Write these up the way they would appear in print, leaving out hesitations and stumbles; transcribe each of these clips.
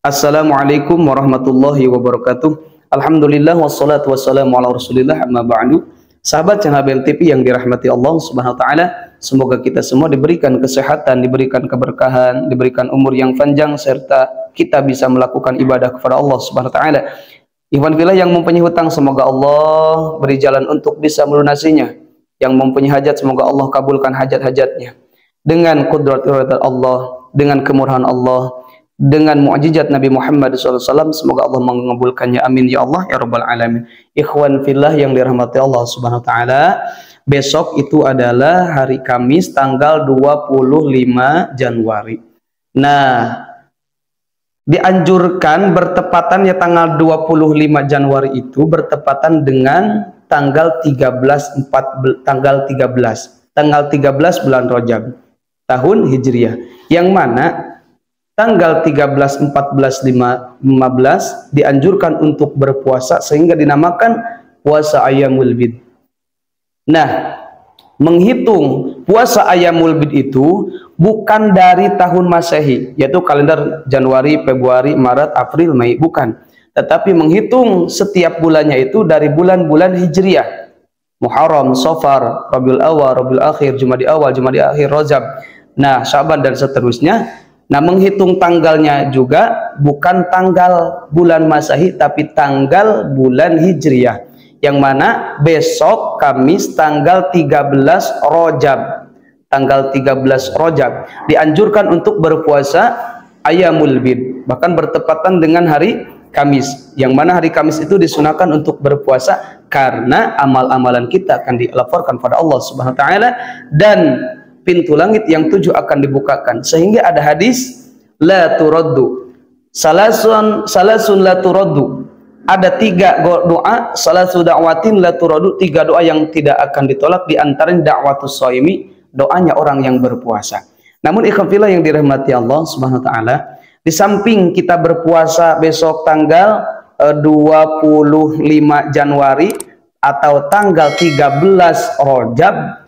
Assalamualaikum warahmatullahi wabarakatuh. Alhamdulillah wassalatu wassalamu ala Rasulillah amma ba'du. Sahabat channel BMTV yang dirahmati Allah Subhanahu wa taala, semoga kita semua diberikan kesehatan, diberikan keberkahan, diberikan umur yang panjang serta kita bisa melakukan ibadah kepada Allah Subhanahu wa taala. Ikhwan fillah yang mempunyai hutang, semoga Allah beri jalan untuk bisa melunasinya. Yang mempunyai hajat, semoga Allah kabulkan hajat-hajatnya. Dengan kudrat Allah, dengan kemurahan Allah, dengan mukjizat Nabi Muhammad SAW, semoga Allah mengabulkannya. Amin ya Allah ya Rabbal Alamin. Ikhwan fillah yang dirahmati Allah Subhanahu wa taala, besok itu adalah hari Kamis tanggal 25 Januari. Nah, dianjurkan bertepatannya tanggal 25 Januari itu bertepatan dengan tanggal 13 bulan Rajab tahun Hijriah, yang mana tanggal 13, 14, 15 dianjurkan untuk berpuasa sehingga dinamakan puasa Ayyamul Bid. Nah, menghitung puasa Ayyamul Bid itu bukan dari tahun Masehi, yaitu kalender Januari, Februari, Maret, April, Mei, bukan. Tetapi menghitung setiap bulannya itu dari bulan-bulan Hijriah. Muharram, Safar, Rabiul Awal, Rabiul Akhir, Jumadi Awal, Jumadi Akhir, Rajab, nah Syaban dan seterusnya. Nah, menghitung tanggalnya juga bukan tanggal bulan Masehi tapi tanggal bulan Hijriah, yang mana besok Kamis tanggal 13 Rajab. Tanggal 13 Rajab dianjurkan untuk berpuasa Ayyamul Bid, bahkan bertepatan dengan hari Kamis, yang mana hari Kamis itu disunahkan untuk berpuasa karena amal-amalan kita akan dilaporkan pada Allah Subhanahu wa taala dan pintu langit yang 7 akan dibukakan, sehingga ada hadis la turaddu salasun la turaddu, ada 3 doa, salasu da'watin la turaddu, 3 doa yang tidak akan ditolak, di antaranya da'watus shaimi, doanya orang yang berpuasa. Namun ikhwan fillah yang dirahmati Allah Subhanahu wa taala, di samping kita berpuasa besok tanggal 25 Januari atau tanggal 13 Rajab,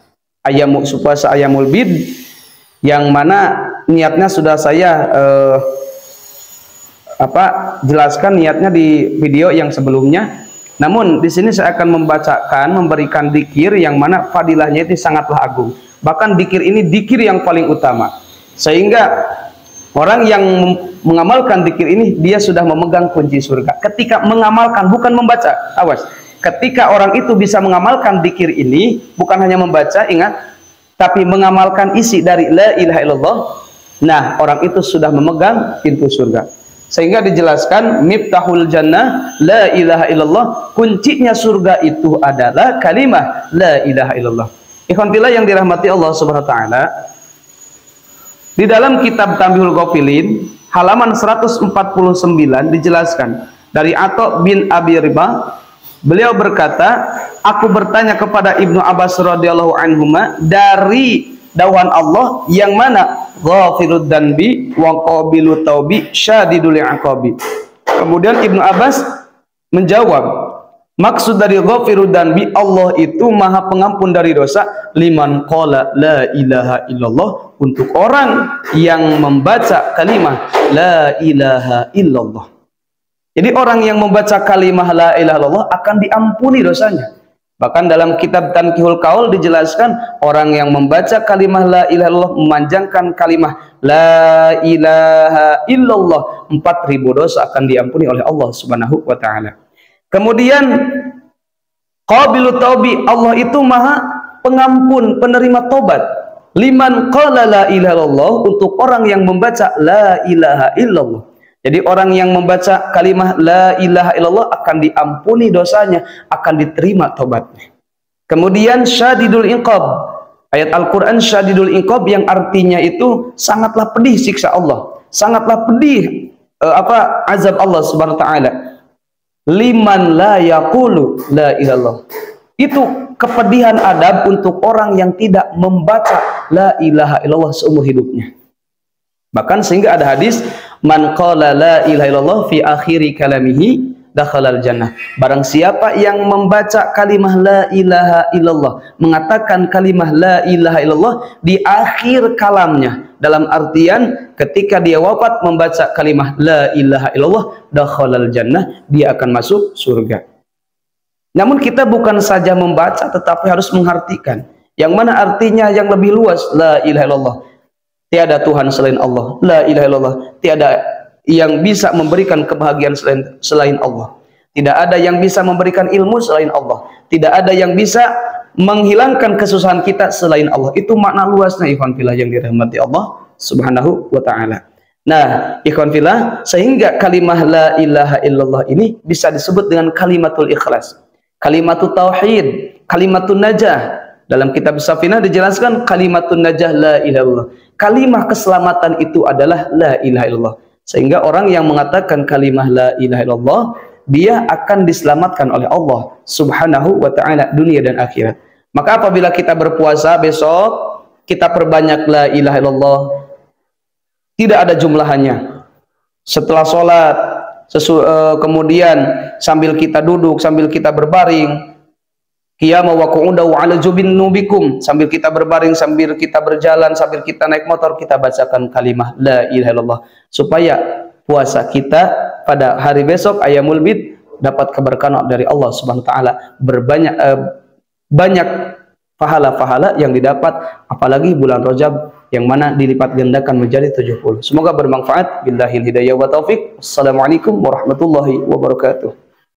puasa Ayyamul Bid, yang mana niatnya sudah saya jelaskan niatnya di video yang sebelumnya. Namun di sini saya akan memberikan dzikir yang mana fadilahnya itu sangatlah agung. Bahkan dzikir ini dzikir yang paling utama, sehingga orang yang mengamalkan dzikir ini dia sudah memegang kunci surga. Ketika mengamalkan, bukan membaca, awas. Ketika orang itu bisa mengamalkan dzikir ini, bukan hanya membaca, ingat, tapi mengamalkan isi dari la ilaha illallah, nah orang itu sudah memegang pintu surga. Sehingga dijelaskan miftahul jannah la ilaha illallah, kuncinya surga itu adalah kalimah la ilaha illallah. Ikhwan fillah yang dirahmati Allah Subhanahu wa taala, di dalam kitab Tanbihul Ghafilin halaman 149 dijelaskan dari Atha bin Abi Ribah, beliau berkata, aku bertanya kepada Ibnu Abbas radhiyallahu anhuma dari dauhan Allah yang mana ghafirud danbi wa qabilut taubi syadidul iqabi. Kemudian Ibnu Abbas menjawab, maksud dari ghafirud danbi, Allah itu maha pengampun dari dosa, liman qala la ilaha illallah, untuk orang yang membaca kalimah la ilaha illallah. Jadi orang yang membaca kalimah la ilaha illallah akan diampuni dosanya. Bahkan dalam kitab Tanqihul Qaul dijelaskan, orang yang membaca kalimah la ilaha illallah, memanjangkan kalimah la ilaha illallah, 4.000 dosa akan diampuni oleh Allah Subhanahu wa taala. Kemudian qabilut taubi, Allah itu maha pengampun, penerima tobat. Liman qala la ilaha illallah, untuk orang yang membaca la ilaha illallah. Jadi orang yang membaca kalimah la ilaha illallah akan diampuni dosanya, akan diterima tobatnya. Kemudian syadidul iqab, ayat Al-Quran syadidul iqab yang artinya itu sangatlah pedih siksa Allah, sangatlah pedih azab Allah Subhanahu wa taala. Liman la yaqulu la ilallah, itu kepedihan adab untuk orang yang tidak membaca la ilaha illallah seumur hidupnya. Bahkan sehingga ada hadis, man qala la ilaha illallah fi akhiri kalamihi dakhalal jannah. Barang siapa yang membaca kalimah la ilaha illallah, mengatakan kalimah la ilaha illallah di akhir kalamnya, dalam artian ketika dia wafat membaca kalimah la ilaha illallah dakhalal jannah, dia akan masuk surga. Namun kita bukan saja membaca tetapi harus mengartikan, yang mana artinya yang lebih luas. La ilaha illallah, tiada Tuhan selain Allah. La ilaha illallah, tiada yang bisa memberikan kebahagiaan selain Allah. Tidak ada yang bisa memberikan ilmu selain Allah. Tidak ada yang bisa menghilangkan kesusahan kita selain Allah. Itu makna luasnya ikhwan fillah yang dirahmati Allah Subhanahu wa taala. Nah, ikhwan fillah, sehingga kalimah la ilaha illallah ini bisa disebut dengan kalimatul ikhlas, kalimatul tauhid, kalimatun najah. Dalam kitab Safinah dijelaskan kalimatun najah la ilaha illallah. Kalimah keselamatan itu adalah la ilaha illallah. Sehingga orang yang mengatakan kalimah la ilaha illallah, dia akan diselamatkan oleh Allah Subhanahu wa ta'ala dunia dan akhirat. Maka apabila kita berpuasa besok, kita perbanyak la ilaha illallah, tidak ada jumlahannya. Setelah sholat, kemudian sambil kita duduk, sambil kita berbaring, qiyama wa qu'uda wa ala jubinubikum, sambil kita berbaring, sambil kita berjalan, sambil kita naik motor, kita bacakan kalimah la ilaha illallah, supaya puasa kita pada hari besok Ayyamul Bid dapat keberkahan dari Allah Subhanahu wa taala, banyak pahala-pahala yang didapat, apalagi bulan Rajab yang mana dilipat gandakan menjadi 70. Semoga bermanfaat. Billahil hidayah wa taufik. Assalamualaikum warahmatullahi wabarakatuh.